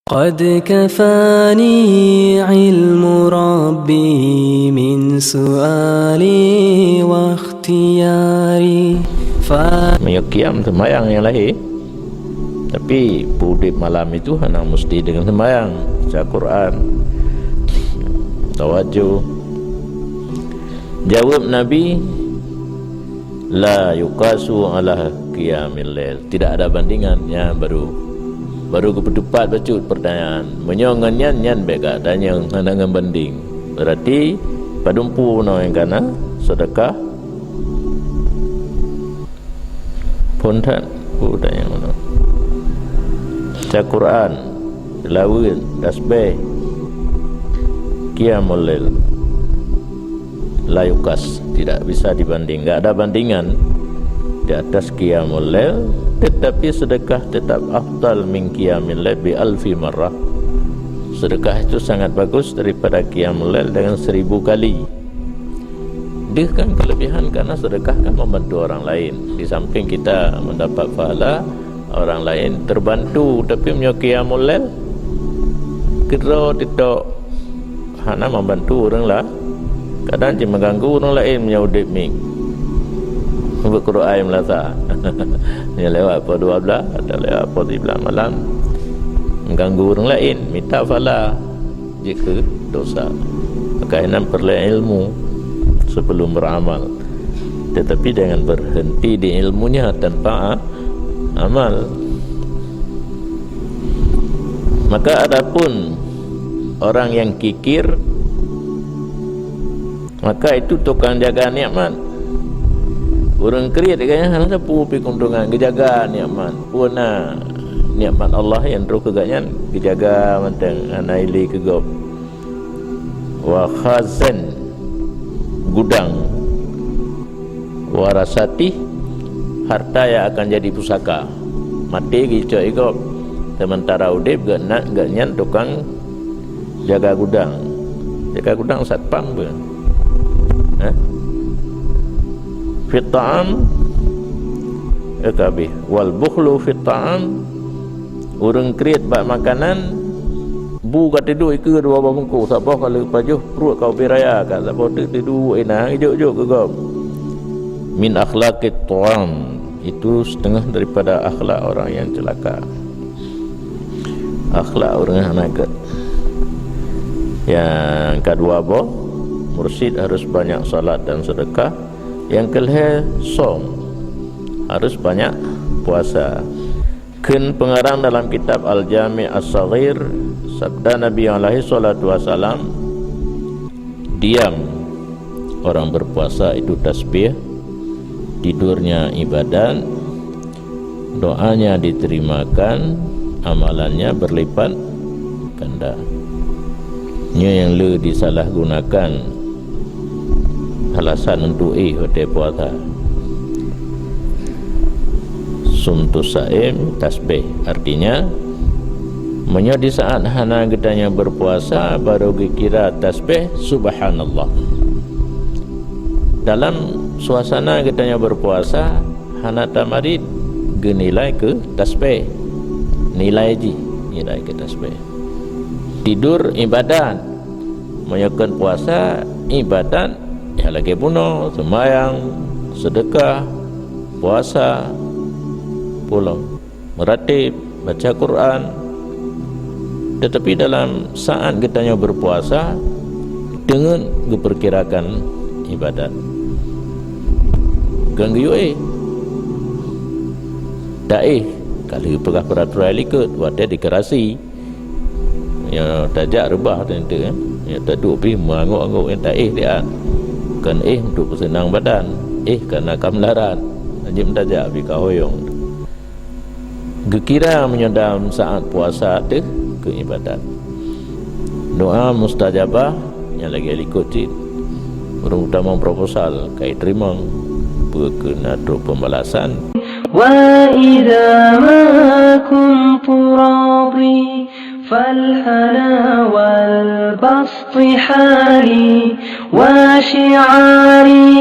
قد كفاني علم ربي من سؤالي واختياري Meyakiam sembahyang yang lahir, tapi pudip malam itu hanya mesti dengan sembahyang, baca Quran, tawajuh. Jawab Nabi, la yuqasu ala qiyamil lail, tidak ada bandingannya. Baru kepetupat bacut pertanyaan menyongan nyan bega tanya dengan banding, berarti padumpu no yang kana sedekah pontan udah yang mana baca Quran, tilawah, tasbih, qiyamul lail, la yuqas, tidak bisa dibanding, enggak ada bandingan di atas qiyamul lail. Tetapi sedekah tetap afdal min qiyamil lail bi alfi marrah. Sedekah itu sangat bagus daripada qiyamul lail dengan 1000 kali. Dia kan kelebihan karena sedekah kan membantu orang lain. Di samping kita mendapat pahala, orang lain terbantu. Tapi punya qiyamul lail kira tidak hanya membantu orang lah, kadang cuma mengganggu orang lain punya udip ming. Buat Quran melata yang lewat pada 12 atau lewat pada 13 malam mengganggu orang lain, minta pahala jika dosa. Maka ini perlu ilmu sebelum beramal, tetapi jangan berhenti di ilmunya tanpa amal. Maka adapun orang yang kikir, maka itu tukang jaga nikmat. Orang kriat kayaknya hanya pupi keuntungan kejaga nikmat puna nikmat Allah yang terus kegaknya kejaga manteng anaili kegop wa khazan gudang warasati harta yang akan jadi pusaka mati gitu igop, sementara udip gak nyan tukang jaga gudang satpam be fit ta'am ekabih wal bukhlu fit ta'am, urang kriat bak makanan bu kat tidur ke dua bangku siapa kalau pajuh perut kau beraya kat siapa tidur enak juk ke gom min akhlaqit ta'am, itu setengah daripada akhlak orang yang celaka, akhlak orang yang nakal. Yang kedua mursyid harus banyak salat dan sedekah. Yang kelih som, harus banyak puasa. Ken pengarang dalam kitab Al-Jami' As-Saghir, sabda Nabi alaihi salatu wasalam, diam orang berpuasa itu tasbih, tidurnya ibadat, doanya diterimakan, amalannya berlipat ganda. Ini yang disalahgunakan alasan untuk hotel puasa. Sumtus saim tasbih, artinya di saat hana gedanya berpuasa baru dikira tasbih subhanallah. Dalam suasana gedanya berpuasa hana tamarid genilai ke tasbih, nilai ke tasbih. Tidur ibadat, menyaksikan puasa ibadat, ya lagi bunuh, sembahyang, sedekah, puasa, pulang, meratib, baca Quran. Tetapi dalam saat kitanya berpuasa dengan diperkirakan ibadat, ganggu kalau pegah peraturan ikut wadah dikerasi ya tajak rebah tentu kan ya taduk pi manguk-anguk yang dia kan untuk kesenang badan, karena kamlaran najib tajak pi kahoyong gekira menyedam saat puasa tu ke ibadat. Doa mustajabah yang lagi ikut cik orang utama proposal kait terima berkena pembalasan. Wa idza ma kuntu radi فالهنا والبسط حالي وشعاري